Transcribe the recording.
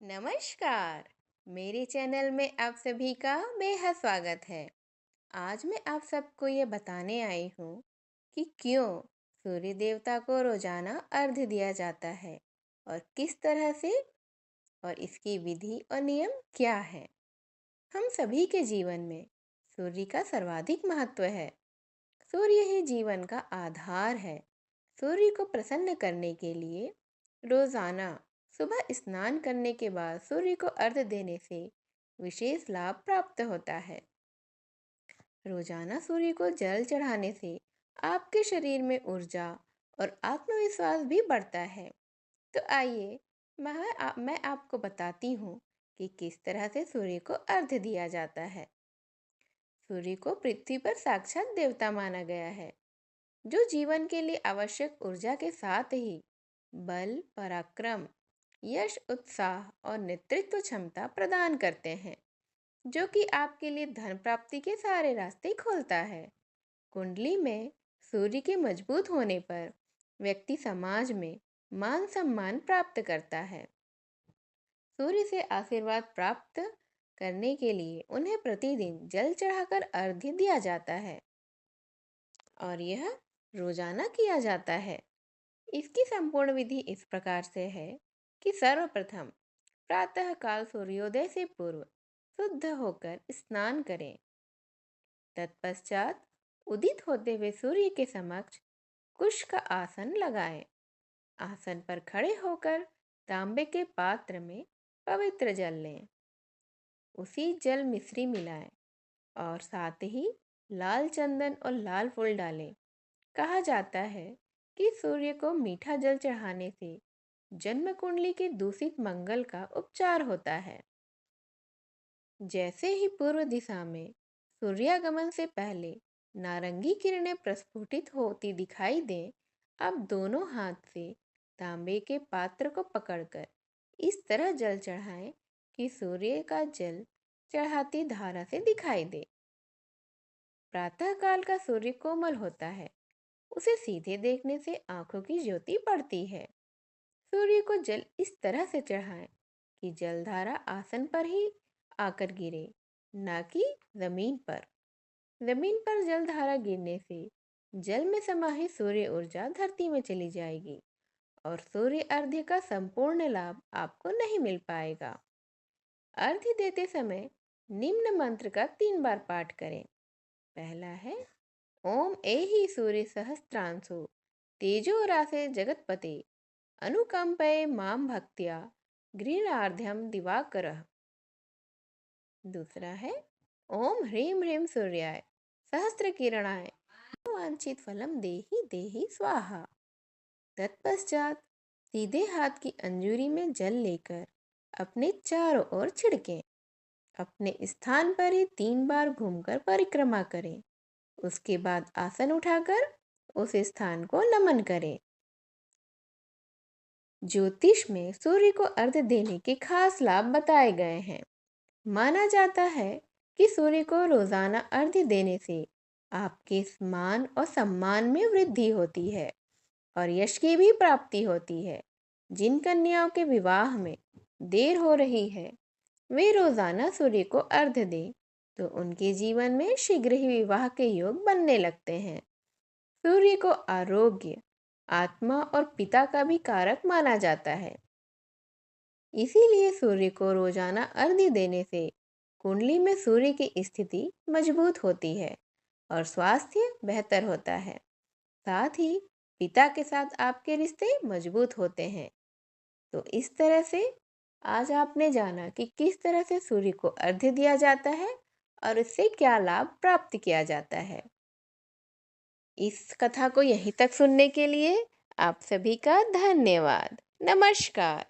नमस्कार। मेरे चैनल में आप सभी का बेहद स्वागत है। आज मैं आप सबको ये बताने आई हूँ कि क्यों सूर्य देवता को रोजाना अर्घ्य दिया जाता है और किस तरह से, और इसकी विधि और नियम क्या है। हम सभी के जीवन में सूर्य का सर्वाधिक महत्व है। सूर्य ही जीवन का आधार है। सूर्य को प्रसन्न करने के लिए रोजाना सुबह स्नान करने के बाद सूर्य को अर्घ्य देने से विशेष लाभ प्राप्त होता है। रोजाना सूर्य को जल चढ़ाने से आपके शरीर में ऊर्जा और आत्मविश्वास भी बढ़ता है। तो आइए मैं आपको बताती हूँ कि किस तरह से सूर्य को अर्घ्य दिया जाता है। सूर्य को पृथ्वी पर साक्षात देवता माना गया है, जो जीवन के लिए आवश्यक ऊर्जा के साथ ही बल, पराक्रम, यश, उत्साह और नेतृत्व क्षमता प्रदान करते हैं, जो कि आपके लिए धन प्राप्ति के सारे रास्ते खोलता है। कुंडली में सूर्य के मजबूत होने पर व्यक्ति समाज में मान सम्मान प्राप्त करता है। सूर्य से आशीर्वाद प्राप्त करने के लिए उन्हें प्रतिदिन जल चढ़ाकर अर्घ्य दिया जाता है और यह रोजाना किया जाता है। इसकी संपूर्ण विधि इस प्रकार से है कि सर्वप्रथम प्रातः काल सूर्योदय से पूर्व शुद्ध होकर स्नान करें। तत्पश्चात उदित होते हुए सूर्य के समक्ष कुश का आसन लगाएं। आसन पर खड़े होकर तांबे के पात्र में पवित्र जल लें। उसी जल मिश्री मिलाएं और साथ ही लाल चंदन और लाल फूल डालें। कहा जाता है कि सूर्य को मीठा जल चढ़ाने से जन्म कुंडली के दूषित मंगल का उपचार होता है। जैसे ही पूर्व दिशा में सूर्यागमन से पहले नारंगी किरणें प्रस्फुटित होती दिखाई दें, अब दोनों हाथ से तांबे के पात्र को पकड़कर इस तरह जल चढ़ाएं कि सूर्य का जल चढ़ाती धारा से दिखाई दे। प्रातःकाल का सूर्य कोमल होता है, उसे सीधे देखने से आंखों की ज्योति बढ़ती है। सूर्य को जल इस तरह से चढ़ाएं कि जलधारा आसन पर ही आकर गिरे, न कि जमीन पर। जमीन पर जलधारा गिरने से जल में समाहित सूर्य ऊर्जा धरती में चली जाएगी और सूर्य अर्घ्य का संपूर्ण लाभ आपको नहीं मिल पाएगा। अर्घ्य देते समय निम्न मंत्र का 3 बार पाठ करें। पहला है ओम एहि सूर्य सहस्त्रांशो तेजो रासे जगतपते अनुकंपये माम भक्त्या गृहार्ध्यम दिवाकरः। दूसरा है ओम ह्रीं ह्रीं सूर्याय सहस्त्र किरणाय वांछित फलम देहि देहि स्वाहा। तत्पश्चात सीधे हाथ की अंजूरी में जल लेकर अपने चारों ओर छिड़कें। अपने स्थान पर ही 3 बार घूमकर परिक्रमा करें। उसके बाद आसन उठाकर उस स्थान को नमन करें। ज्योतिष में सूर्य को अर्घ्य देने के खास लाभ बताए गए हैं। माना जाता है कि सूर्य को रोजाना अर्घ्य देने से आपके मान और सम्मान में वृद्धि होती है और यश की भी प्राप्ति होती है। जिन कन्याओं के विवाह में देर हो रही है, वे रोजाना सूर्य को अर्घ्य दें तो उनके जीवन में शीघ्र ही विवाह के योग बनने लगते हैं। सूर्य को आरोग्य, आत्मा और पिता का भी कारक माना जाता है। इसीलिए सूर्य को रोजाना अर्घ्य देने से कुंडली में सूर्य की स्थिति मजबूत होती है और स्वास्थ्य बेहतर होता है। साथ ही पिता के साथ आपके रिश्ते मजबूत होते हैं। तो इस तरह से आज आपने जाना कि किस तरह से सूर्य को अर्घ्य दिया जाता है और इससे क्या लाभ प्राप्त किया जाता है। इस कथा को यहीं तक सुनने के लिए आप सभी का धन्यवाद। नमस्कार।